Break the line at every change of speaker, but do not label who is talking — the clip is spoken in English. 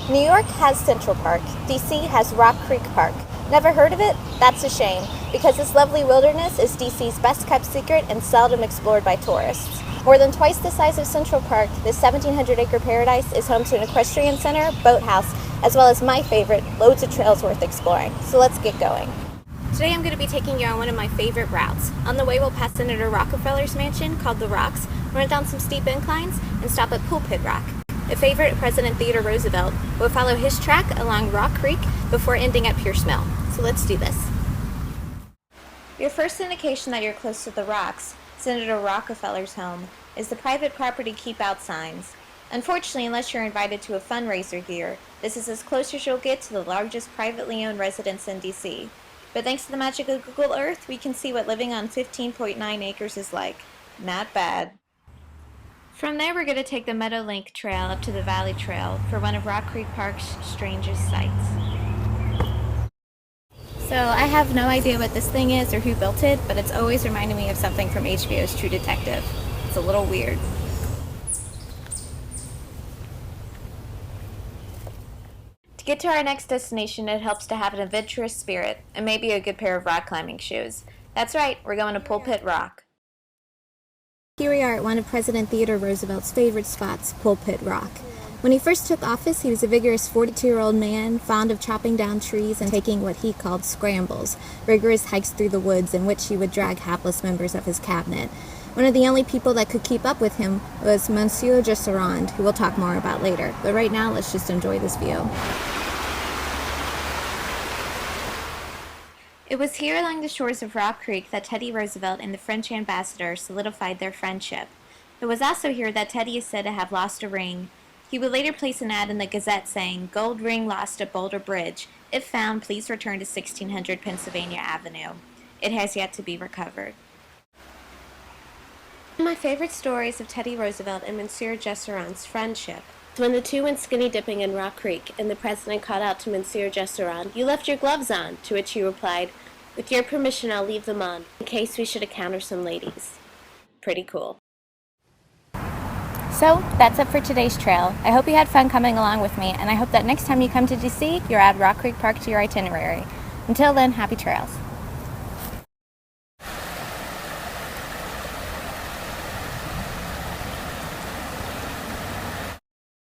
New York has Central Park. D.C. has Rock Creek Park. Never heard of it? That's a shame, because this lovely wilderness is D.C.'s best-kept secret and seldom explored by tourists. More than twice the size of Central Park, this 1,700-acre paradise is home to an equestrian center, boathouse, as well as my favorite, loads of trails worth exploring. So let's get going. Today I'm going to be taking you on one of my favorite routes. On the way we'll pass Senator Rockefeller's mansion, called The Rocks, run down some steep inclines, and stop at Pulpit Rock. A favorite, President Theodore Roosevelt, will follow his track along Rock Creek before ending at Pierce Mill. So let's do this. Your first indication that you're close to The Rocks, Senator Rockefeller's home, is the private property keep-out signs. Unfortunately, unless you're invited to a fundraiser here, this is as close as you'll get to the largest privately owned residence in D.C. But thanks to the magic of Google Earth, we can see what living on 15.9 acres is like. Not bad. From there, we're going to take the Meadowlink Trail up to the Valley Trail for one of Rock Creek Park's strangest sights. So I have no idea what this thing is or who built it, but it's always reminded me of something from HBO's True Detective. It's a little weird. To get to our next destination, it helps to have an adventurous spirit and maybe a good pair of rock climbing shoes. That's right, we're going to Pulpit Rock. Here we are at one of President Theodore Roosevelt's favorite spots, Pulpit Rock. When he first took office, he was a vigorous 42-year-old man, fond of chopping down trees and taking what he called scrambles, rigorous hikes through the woods in which he would drag hapless members of his cabinet. One of the only people that could keep up with him was Monsieur Jusserand, who we'll talk more about later. But right now, let's just enjoy this view. It was here along the shores of Rock Creek that Teddy Roosevelt and the French ambassador solidified their friendship. It was also here that Teddy is said to have lost a ring. He would later place an ad in the Gazette saying, "Gold ring lost at Boulder Bridge. If found, please return to 1600 Pennsylvania Avenue." It has yet to be recovered. One of my favorite stories of Teddy Roosevelt and Monsieur Jusserand's friendship is when the two went skinny dipping in Rock Creek and the president called out to Monsieur Jusserand, "You left your gloves on," to which he replied, "With your permission, I'll leave them on, in case we should encounter some ladies." Pretty cool. So, that's it for today's trail. I hope you had fun coming along with me, and I hope that next time you come to DC, you'll add Rock Creek Park to your itinerary. Until then, happy trails.